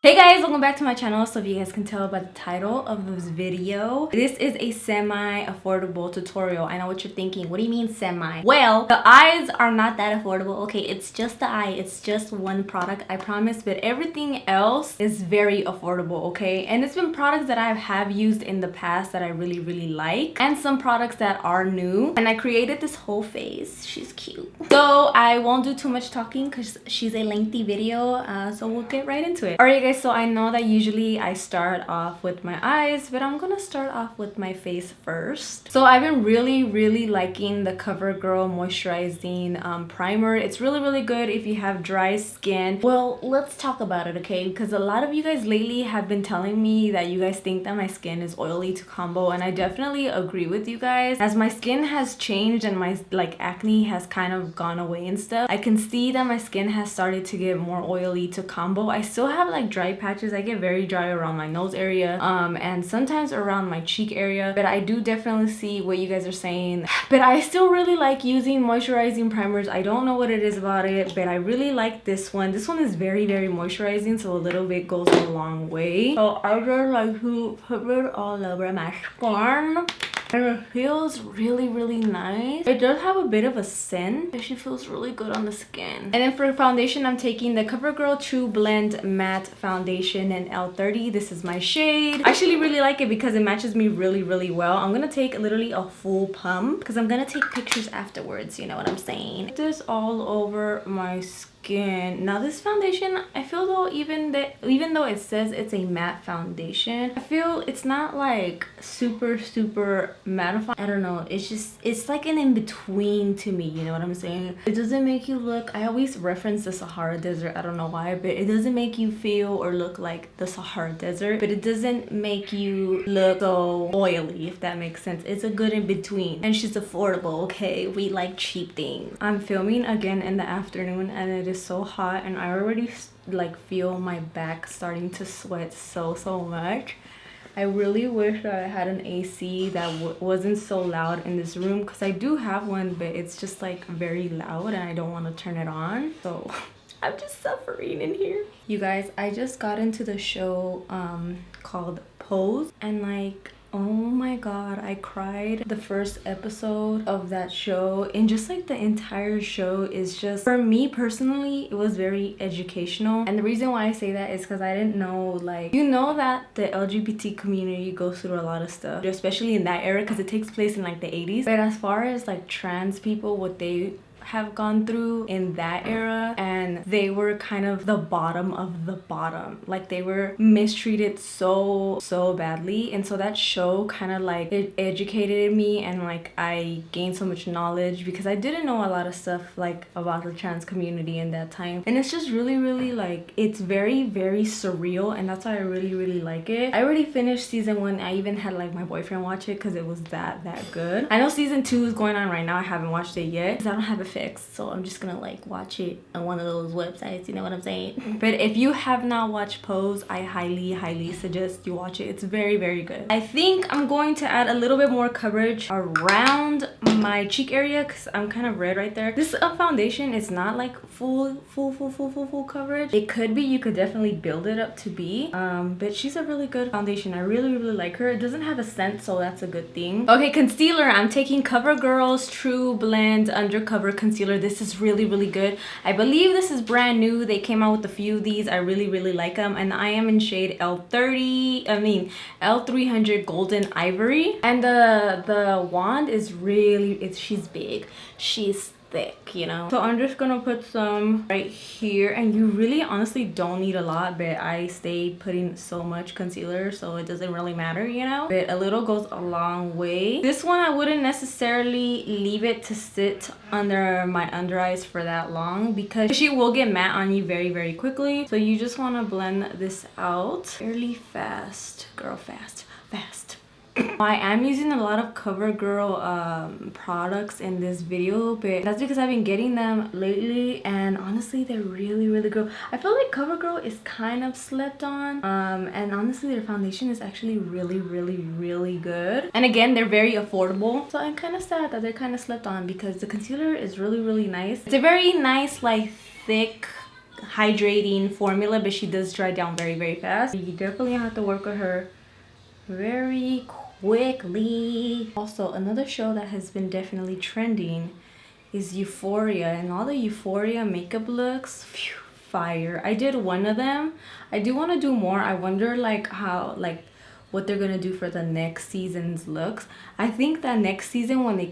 Hey guys, welcome back to my channel. So if you guys can tell by the title of this video, this is a semi-affordable tutorial. I know what you're thinking. What do you mean semi? Well, the eyes are not that affordable. Okay, it's just the eye. It's just one product, I promise. But everything else is very affordable, okay? And it's been products that I have used in the past that I really like. And some products that are new. And I created this whole face. She's cute. So I won't do too much talking because she's a lengthy video. So we'll get right into it. Alright guys, so I know that usually I start off with my eyes, but I'm gonna start off with my face first. So I've been really liking the COVERGIRL moisturizing primer. It's really good if you have dry skin. Well, let's talk about it, okay? Because a lot of you guys lately have been telling me that you guys think that my skin is oily to combo, and I definitely agree with you guys. As my skin has changed and my acne has kind of gone away and stuff, I can see that my skin has started to get more oily to combo. I still have dry patches. I get very dry around my nose area and sometimes around my cheek area, but I do definitely see what you guys are saying. But I still really like using moisturizing primers. I don't know what it is about it, but I really like this one. This one is very moisturizing, so a little bit goes a long way. So I just like to put it all over my skin. And it feels really nice. It does have a bit of a scent. It actually feels really good on the skin. And then for foundation, I'm taking the COVERGIRL True Blend Matte Foundation in L30. This is my shade. I actually really like it because it matches me really well. I'm gonna take literally a full pump because I'm gonna take pictures afterwards. You know what I'm saying? This all over my skin. Now this foundation, I feel though even though it says it's a matte foundation, I feel it's not like super mattifying. I don't know, it's like an in-between to me, you know what I'm saying? It doesn't make you look, I always reference the Sahara Desert, I don't know why, but it doesn't make you feel or look like the Sahara Desert, but it doesn't make you look so oily, if that makes sense. It's a good in-between, and she's affordable, okay? We like cheap things. I'm filming again in the afternoon and it is so hot, and I already feel my back starting to sweat so much. I really wish that I had an AC that wasn't so loud in this room, because I do have one, but it's just very loud and I don't want to turn it on, so I'm just suffering in here. You guys, I just got into the show called Pose, and oh my god, I cried the first episode of that show, and just the entire show is just, for me personally, it was very educational. And the reason why I say that is because I didn't know, you know that the LGBT community goes through a lot of stuff, especially in that era because it takes place in the 80s. But as far as trans people, what they have gone through in that era, and they were kind of the bottom of the bottom, they were mistreated so badly. And so that show kind of it educated me, and I gained so much knowledge because I didn't know a lot of stuff about the trans community in that time. And it's just really it's very surreal, and that's why I really like it. I already finished season 1. I even had my boyfriend watch it because it was that good. I know season 2 is going on right now. I haven't watched it yet because I don't have it fixed, so I'm just gonna watch it on one of those websites, you know what I'm saying? But if you have not watched Pose, I highly suggest you watch it. It's very good. I think I'm going to add a little bit more coverage around my cheek area because I'm kind of red right there. This foundation is not full coverage. It could be, you could definitely build it up to be, but she's a really good foundation. I really like her. It doesn't have a scent, so that's a good thing. Okay, concealer. I'm taking COVERGIRL's True Blend Undercover Concealer. This is really good. I believe this is brand new. They came out with a few of these. I really like them, and I am in shade L300 Golden Ivory. And the wand is she's big, she's thick, you know. So I'm just gonna put some right here, and you really honestly don't need a lot, but I stay putting so much concealer so it doesn't really matter, you know, but a little goes a long way. This one I wouldn't necessarily leave it to sit under my under eyes for that long because she will get matte on you very quickly. So you just want to blend this out fairly fast, girl, fast. I am using a lot of COVERGIRL products in this video, but that's because I've been getting them lately, and honestly they're really good. I feel like COVERGIRL is kind of slept on, and honestly their foundation is actually really good, and again they're very affordable. So I'm kind of sad that they're kind of slept on because the concealer is really nice. It's a very nice thick hydrating formula, but she does dry down very, very fast. You definitely have to work with her very quickly. Also, another show that has been definitely trending is Euphoria, and all the Euphoria makeup looks, phew, fire. I did one of them. I do want to do more. I wonder like how, like what they're gonna do for the next season's looks. I think that next season when they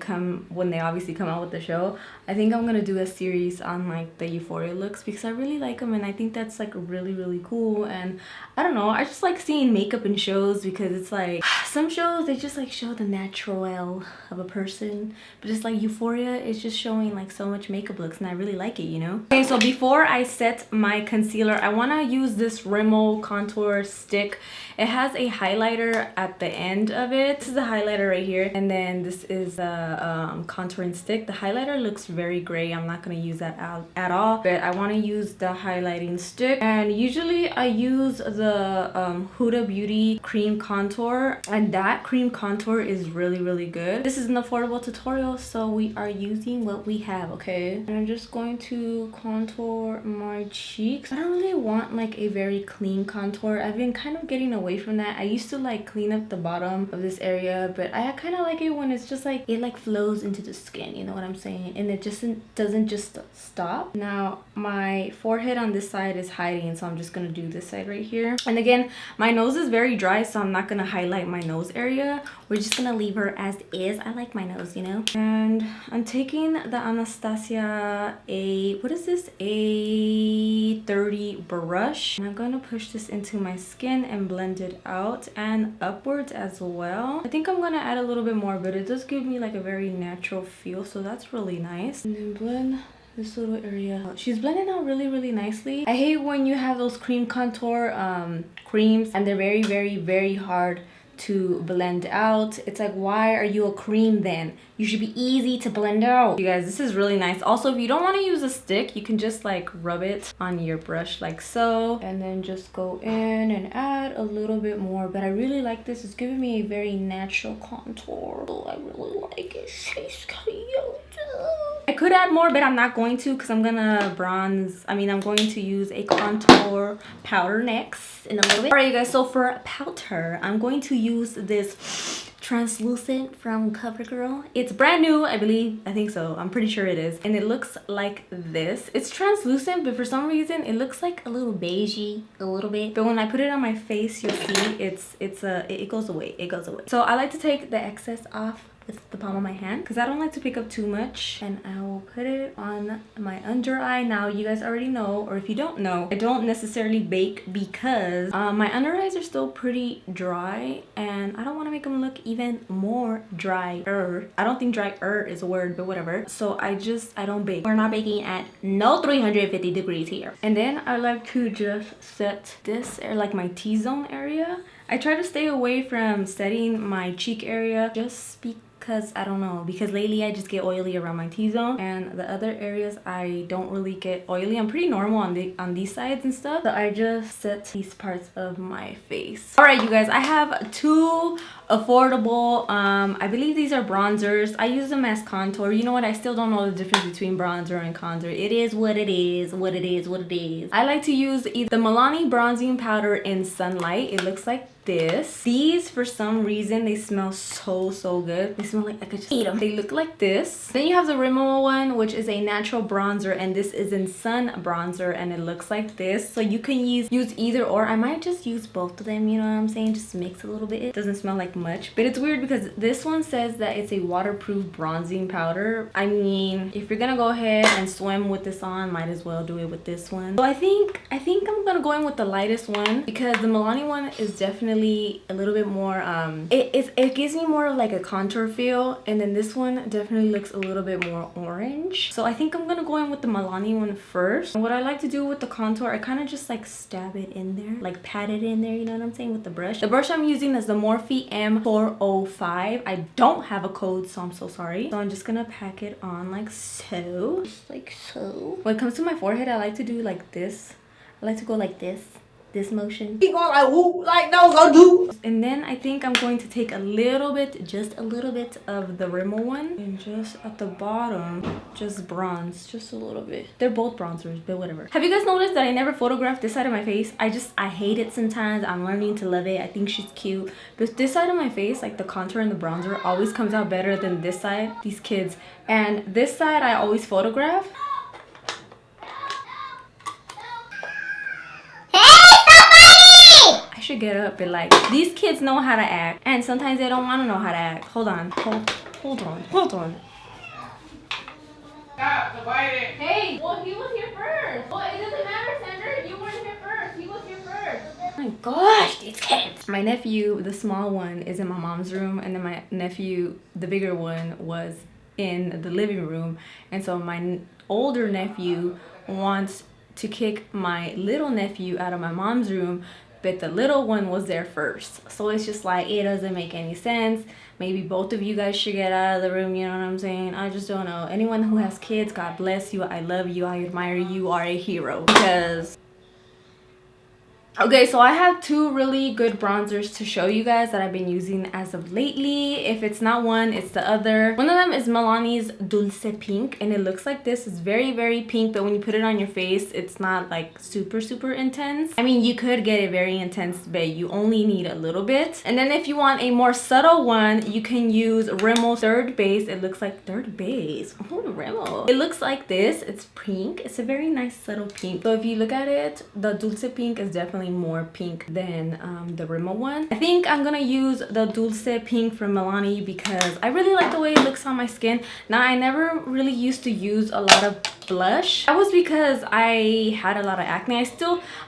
obviously come out with the show, I think I'm gonna do a series on like the Euphoria looks, because I really like them and I think that's like really, really cool. And I don't know, I just like seeing makeup in shows, because it's like some shows they just like show the natural of a person, but it's like Euphoria is just showing like so much makeup looks, and I really like it, you know. Okay, so before I set my concealer, I want to use this Rimmel contour stick. It has a highlighter at the end of it. This is the highlighter right here, and then this is a contouring stick. The highlighter looks very gray. I'm not going to use that at all, but I want to use the highlighting stick. And usually I use the Huda Beauty cream contour, and that cream contour is really, really good. This is an affordable tutorial, so we are using what we have, okay? And I'm just going to contour my cheeks. I don't really want like a very clean contour. I've been kind of getting away from that. I used to like clean up the bottom of this area, but I kind of like it when it's just like it like flows into the skin, you know what I'm saying, and it just doesn't just stop. Now my forehead on this side is hiding, so I'm just gonna do this side right here. And again, my nose is very dry, so I'm not gonna highlight my nose area. We're just gonna leave her as is. I like my nose, you know. And I'm taking the Anastasia A30 brush, and I'm gonna push this into my skin and blend it out and upwards as well. I think I'm gonna add a little bit more, but it does give me like a very natural feel, so that's really nice. And then blend this little area out. She's blending out really, really nicely. I hate when you have those cream contour creams and they're very, very, very hard to blend out. It's like, why are you a cream then? You should be easy to blend out. You guys, this is really nice. Also, if you don't want to use a stick, you can just like rub it on your brush like so, and then just go in and add a little bit more. But I really like this. It's giving me a very natural contour. Oh, I really like it. She's cute. I could add more, but I'm not going to, because I'm gonna I'm going to use a contour powder next in a little bit. All right, you guys, so for powder, I'm going to use this translucent from COVERGIRL. It's brand new, I think so, I'm pretty sure it is, and it looks like this. It's translucent, but for some reason it looks like a little beigey, a little bit, but when I put it on my face, you'll see it goes away. So I like to take the excess off with the palm of my hand, because I don't like to pick up too much, and I will put it on my under eye. Now you guys already know, or if you don't know, I don't necessarily bake because my under eyes are still pretty dry, and I don't want to make them look even more drier. I don't think drier is a word, but whatever. So I don't bake. We're not baking at no 350 degrees here. And then I like to just set this like my T-zone area. I try to stay away from setting my cheek area just because I don't know, because lately I just get oily around my T-zone, and the other areas I don't really get oily. I'm pretty normal on these sides and stuff, so I just set these parts of my face. All right, you guys, I have two affordable I believe these are bronzers. I use them as contour. You know what, I still don't know the difference between bronzer and contour. It is what it is. I like to use either the Milani bronzing powder in Sunlight. It looks like this. These, for some reason, they smell so good. They smell like I could just eat them. They look like this. Then you have the Rimmel one, which is a natural bronzer, and this is in Sun bronzer, and it looks like this. So you can use either or. I might just use both of them, you know what I'm saying, just mix a little bit. It doesn't smell like much, but it's weird because this one says that it's a waterproof bronzing powder. I mean, if you're gonna go ahead and swim with this on, might as well do it with this one. So I think I'm gonna go in with the lightest one, because the Milani one is definitely a little bit more it gives me more of like a contour feel, and then this one definitely looks a little bit more orange. So I think I'm gonna go in with the Milani one first. And what I like to do with the contour, I kind of just like stab it in there, like pat it in there, you know what I'm saying, with the brush. The brush I'm using is the Morphe M405. I don't have a code, so I'm so sorry. So I'm just gonna pack it on like so, just like so. When it comes to my forehead, I like to do like this. I like to go like this this motion. He going like whoop, like no, go do. And then I think I'm going to take a little bit, just a little bit of the Rimmel one, and just at the bottom, just bronze, just a little bit. They're both bronzers, but whatever. Have you guys noticed that I never photographed this side of my face? I hate it sometimes. I'm learning to love it. I think she's cute, but this side of my face, like the contour and the bronzer, always comes out better than this side. These kids. And this side I always photograph. Should get up and like, these kids know how to act, and sometimes they don't want to know how to act. Hold on, hold on. Stop the biting. Hey, well, he was here first. Well, it doesn't matter, Sandra, you weren't here first. He was here first. Oh my gosh, these kids. My nephew, the small one, is in my mom's room, and then my nephew, the bigger one, was in the living room. And so my older nephew wants to kick my little nephew out of my mom's room, but the little one was there first. So it's just like, it doesn't make any sense. Maybe both of you guys should get out of the room, you know what I'm saying? I just don't know. Anyone who has kids, God bless you. I love you. I admire you. You are a hero. Because... okay, so I have two really good bronzers to show you guys that I've been using as of lately. If it's not one, it's the other. One of them is Milani's Dulce Pink, and it looks like this. It's very, very pink, but when you put it on your face, it's not like super, super intense. I mean, you could get it very intense, but you only need a little bit. And then if you want a more subtle one, you can use Rimmel Third Base. It looks like Third Base. Oh, Rimmel. It looks like this. It's pink. It's a very nice subtle pink. So if you look at it, the Dulce Pink is definitely more pink than the Rimmel one. I think I'm gonna use the Dulce Pink from Milani because I really like the way it looks on my skin. Now, I never really used to use a lot of blush. That was because I had a lot of acne.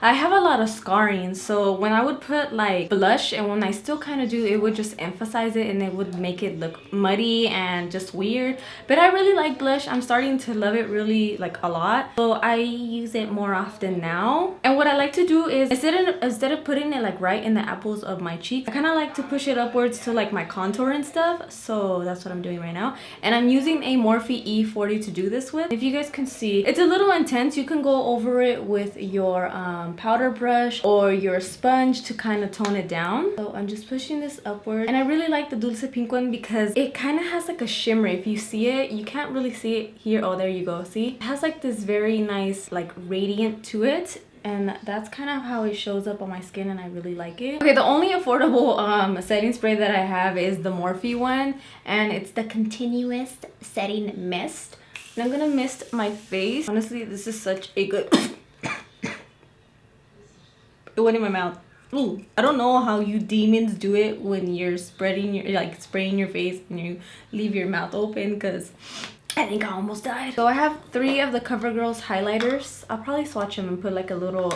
I have a lot of scarring, so when I would put like blush, and when I still kind of do, it would just emphasize it and it would make it look muddy and just weird. But I really like blush. I'm starting to love it really like a lot, so I use it more often now. And what I like to do is instead of putting it like right in the apples of my cheek, I kind of like to push it upwards to like my contour and stuff. So that's what I'm doing right now, and I'm using a Morphe E40 to do this with. If you guys can see, it's a little intense. You can go over it with your powder brush or your sponge to kind of tone it down. So I'm just pushing this upward, and I really like the Dulce Pink one because it kind of has like a shimmer. If you see it, you can't really see it here. Oh, there you go. See, it has like this very nice like radiant to it, and that's kind of how it shows up on my skin, and I really like it. Okay, the only affordable setting spray that I have is the Morphe one, and it's the Continuous Setting Mist. And I'm gonna mist my face. Honestly, this is such a good... it went in my mouth. Ooh. I don't know how you demons do it when you're spraying your face and you leave your mouth open, because I think I almost died. So I have 3 of the CoverGirl's highlighters. I'll probably swatch them and put like a little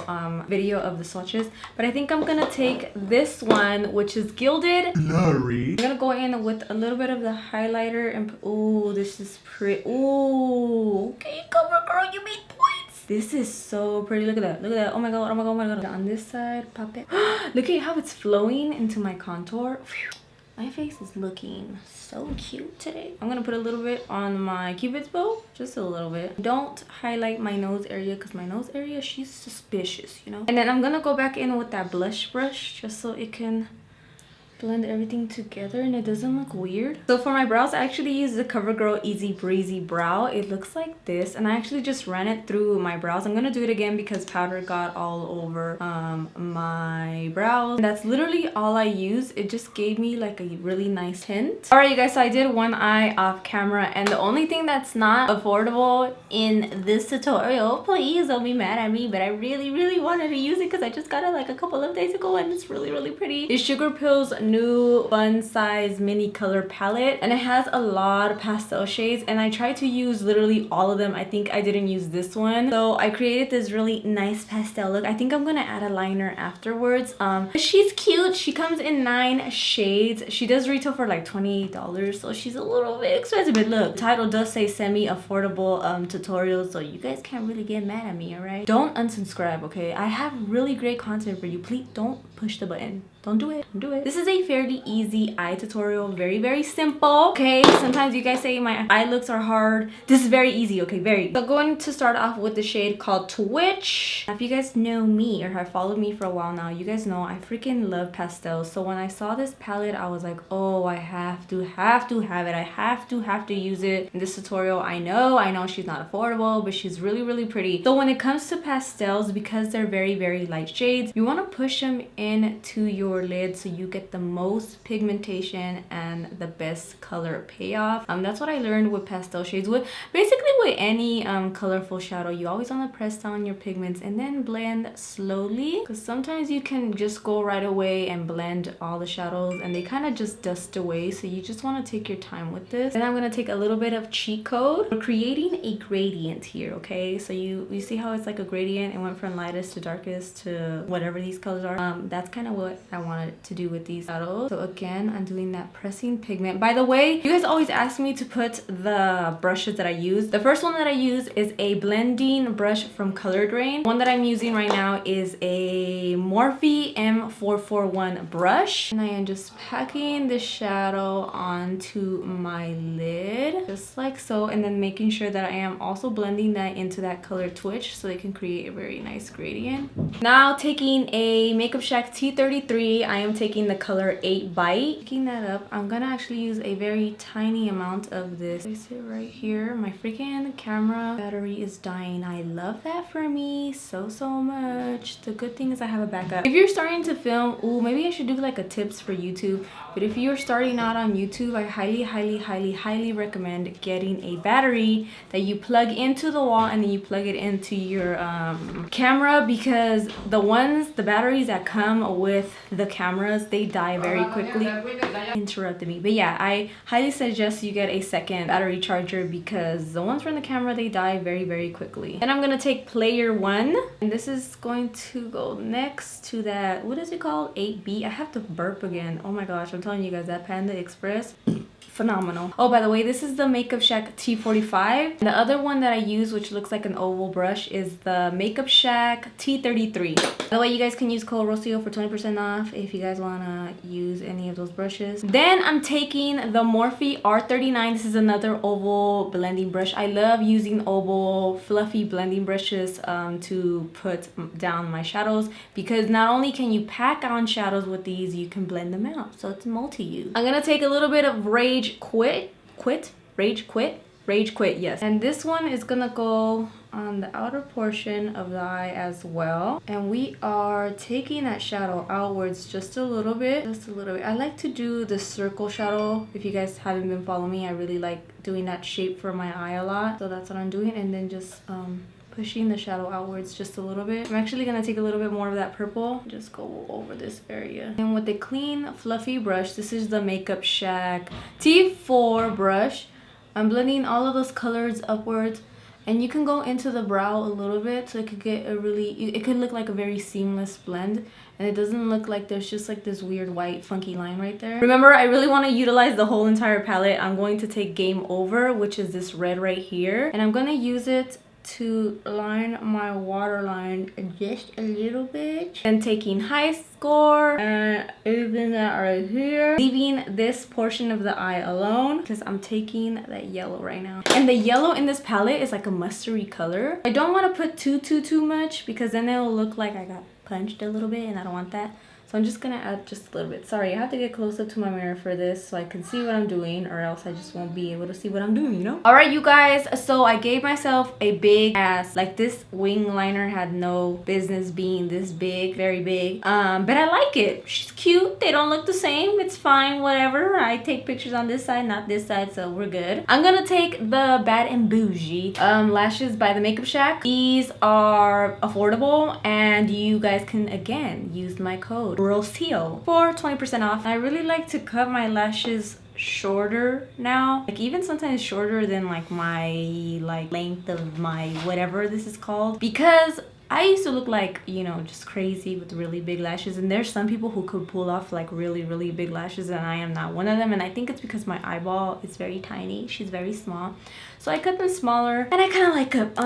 video of the swatches. But I think I'm gonna take this one, which is Gilded. Blurry. I'm gonna go in with a little bit of the highlighter and ooh, this is pretty. Ooh, okay, CoverGirl, you made points. This is so pretty. Look at that. Look at that. Oh my god. Oh my god. Oh my god. On this side, pop it. Look at how it's flowing into my contour. Phew. My face is looking so cute today. I'm gonna put a little bit on my Cupid's bow, just a little bit. Don't highlight my nose area because my nose area, she's suspicious, you know? And then I'm gonna go back in with that blush brush just so it can blend everything together and it doesn't look weird. So for my brows, I actually use the CoverGirl Easy Breezy Brow. It looks like this, and I actually just ran it through my brows. I'm gonna do it again because powder got all over my brows. And that's literally all I use. It just gave me like a really nice hint. All right, you guys, so I did one eye off camera, and the only thing that's not affordable in this tutorial, please don't be mad at me, but I really wanted to use it because I just got it like a couple of days ago and it's really pretty, is SUGARPILL's new fun size mini color palette, and it has a lot of pastel shades, and I tried to use literally all of them. I think I didn't use this one, so I created this really nice pastel look. I think I'm gonna add a liner afterwards. She's cute. She comes in 9 shades. She does retail for like $28, so she's a little bit expensive, but look, the title does say semi-affordable tutorials, so you guys can't really get mad at me. All right, don't unsubscribe, okay? I have really great content for you. Please don't push the button. Don't do it. Don't do it. This is a fairly easy eye tutorial. Very, very simple. Okay, sometimes you guys say my eye looks are hard. This is very easy, okay? Very. So going to start off with the shade called Twitch. If you guys know me or have followed me for a while now, you guys know I freaking love pastels. So when I saw this palette, I was like, oh, I have to have it. I have to use it in this tutorial. I know she's not affordable, but she's really, really pretty. So when it comes to pastels, because they're very, very light shades, you want to push them into your lid so you get the most pigmentation and the best color payoff. That's what I learned with pastel shades. With basically with any colorful shadow, you always want to press down your pigments and then blend slowly, because sometimes you can just go right away and blend all the shadows and they kind of just dust away. So you just want to take your time with this. Then I'm going to take a little bit of cheat code. We're creating a gradient here, okay? So you see how it's like a gradient? It went from lightest to darkest to whatever these colors are. That's kind of what I wanted to do with these shadows. So again, I'm doing that pressing pigment. By the way, you guys always ask me to put the brushes that I use. The first one that I use is a blending brush from Colouredraine. One that I'm using right now is a Morphe M441 brush. And I am just packing the shadow onto my lid, just like so. And then making sure that I am also blending that into that color Twitch so they can create a very nice gradient. Now taking a MAKEUPSHACK T33, I am taking the color 8 Bite. Picking that up, I'm gonna actually use a very tiny amount of this. Place it right here. My freaking camera battery is dying. I love that for me so much. The good thing is I have a backup. If you're starting to film, ooh, maybe I should do like a tips for YouTube. But if you're starting out on YouTube, I highly recommend getting a battery that you plug into the wall and then you plug it into your camera, because the batteries that come with the cameras, they die very quickly. Interrupted me. But yeah, I highly suggest you get a second battery charger because the ones from the camera, they die very quickly. Then I'm gonna take player 1, and this is going to go next to that, what is it called, 8B. I have to burp again. Oh my gosh, I'm telling you guys, that Panda Express, phenomenal. Oh, by the way, this is the MAKEUPSHACK T45. And the other one that I use, which looks like an oval brush, is the MAKEUPSHACK T33. By the way, you guys can use code Rocio for 20% off if you guys want to use any of those brushes. Then I'm taking the Morphe R39. This is another oval blending brush. I love using oval fluffy blending brushes to put down my shadows, because not only can you pack on shadows with these, you can blend them out. So it's multi-use. I'm gonna take a little bit of Rage Quit, yes. And this one is gonna go on the outer portion of the eye as well. And we are taking that shadow outwards just a little bit. I like to do the circle shadow. If you guys haven't been following me, I really like doing that shape for my eye a lot. So that's what I'm doing. And then just pushing the shadow outwards just a little bit. I'm actually gonna take a little bit more of that purple, just go over this area. And with a clean, fluffy brush, this is the MAKEUPSHACK T4 brush. I'm blending all of those colors upwards, and you can go into the brow a little bit so it could get it could look like a very seamless blend, and it doesn't look like there's just like this weird white funky line right there. Remember, I really want to utilize the whole entire palette. I'm going to take Game Over, which is this red right here, and I'm going to use it to line my waterline just a little bit. And taking High Score and even that right here, leaving this portion of the eye alone because I'm taking that yellow right now. And the yellow in this palette is like a mustardy color. I don't want to put too much, because then it'll look like I got punched a little bit, and I don't want that. So I'm just gonna add just a little bit. Sorry, I have to get close up to my mirror for this so I can see what I'm doing, or else I just won't be able to see what I'm doing, you know? All right, you guys, so I gave myself a big ass, like this wing liner had no business being this big, very big. But I like it. She's cute. They don't look the same. It's fine, whatever. I take pictures on this side, not this side, so we're good. I'm gonna take the Bad and Bougie lashes by the MAKEUPSHACK. These are affordable, and you guys can, again, use my code Rocio for 20% off. I really like to cut my lashes shorter now, like even sometimes shorter than like my length of my whatever this is called, because I used to look like, you know, just crazy with really big lashes, and there's some people who could pull off like really big lashes, and I am not one of them. And I think it's because my eyeball is very tiny. She's very small, so I cut them smaller, and I kind of like it.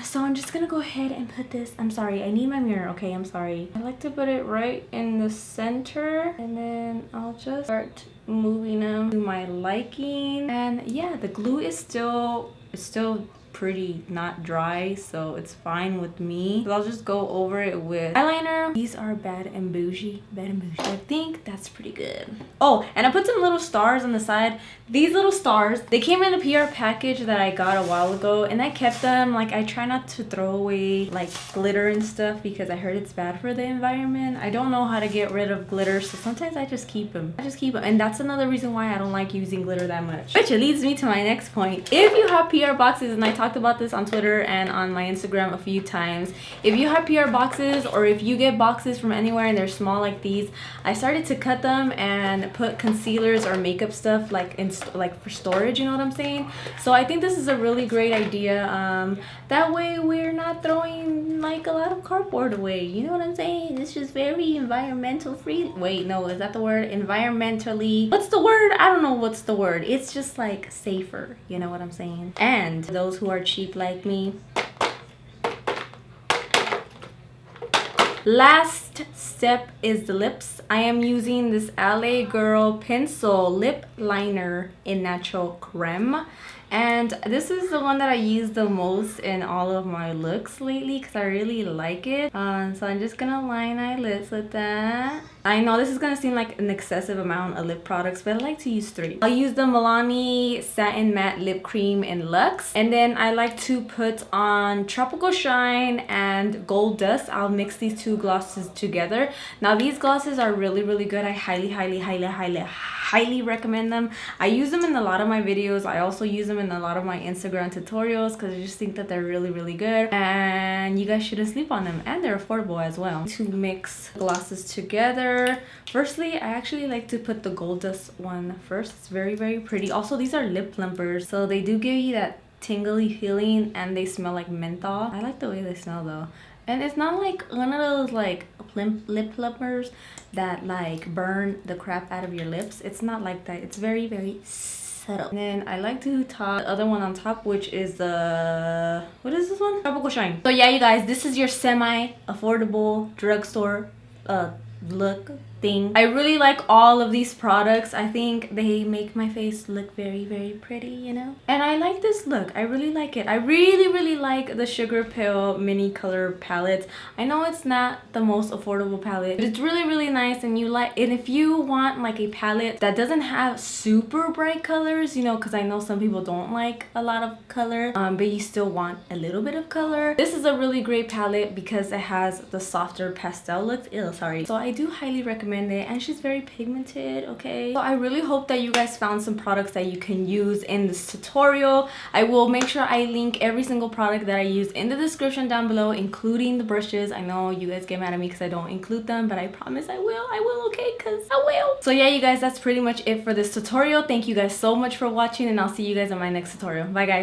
So I'm just gonna go ahead and put this. I'm sorry, I need my mirror. Okay, I'm sorry. I like to put it right in the center, and then I'll just start moving them to my liking. And yeah, the glue is still pretty not dry, so it's fine with me. So I'll just go over it with eyeliner. These are Bad and Boujee. I think that's pretty good. Oh, and I put some little stars on the side. These little stars, they came in a PR package that I got a while ago, and I kept them. Like, I try not to throw away like glitter and stuff because I heard it's bad for the environment. I don't know how to get rid of glitter, so sometimes I just keep them. And that's another reason why I don't like using glitter that much. Which leads me to my next point. If you have PR boxes, and I talked about this on Twitter and on my Instagram a few times, if you have PR boxes, or if you get boxes from anywhere and they're small like these, I started to cut them and put concealers or makeup stuff like for storage, you know what I'm saying? So I think this is a really great idea. That way we're not throwing like a lot of cardboard away, you know what I'm saying? It's just very environmental free. Wait, no, is that the word? Environmentally, what's the word? I don't know what's the word. It's just like safer, you know what I'm saying? And those who are cheap like me, last step is the lips. I am using this LA Girl pencil lip liner in natural creme, and this is the one that I use the most in all of my looks lately because I really like it. So I'm just gonna line my lips with that. I know this is gonna seem like an excessive amount of lip products, but I like to use 3. I'll use the Milani Satin Matte Lip Cream in Luxe, and then I like to put on Tropical Shine and Gold Dust. I'll mix these 2 glosses together. Now these glosses are really good. I highly recommend them. I use them in a lot of my videos. I also use them in a lot of my Instagram tutorials because I just think that they're really good, and you guys shouldn't sleep on them, and they're affordable as well. To mix glosses together, firstly, I actually like to put the Gold Dust one first. It's very pretty. Also, these are lip plumpers, so they do give you that tingly feeling, and they smell like menthol. I like the way they smell though. And it's not like one of those like lip plumpers that like burn the crap out of your lips. It's not like that. It's very subtle. And then I like to top the other one on top, which is the, what is this one? Tropical Shine. So yeah, you guys, this is your semi-affordable drugstore look thing. I really like all of these products. I think they make my face look very pretty, you know? And I like this look. I really like it. I really like the SUGARPILL mini color palette. I know it's not the most affordable palette, but it's really nice. And if you want like a palette that doesn't have super bright colors, you know, because I know some people don't like a lot of color, but you still want a little bit of color, this is a really great palette because it has the softer pastel looks. So I do highly recommend it, and she's very pigmented. Okay, so I really hope that you guys found some products that you can use in this tutorial. I will make sure I link every single product that I use in the description down below, including the brushes. I know you guys get mad at me because I don't include them, but I promise I will, okay, because I will. So yeah, you guys, that's pretty much it for this tutorial. Thank you guys so much for watching, and I'll see you guys in my next tutorial. Bye guys.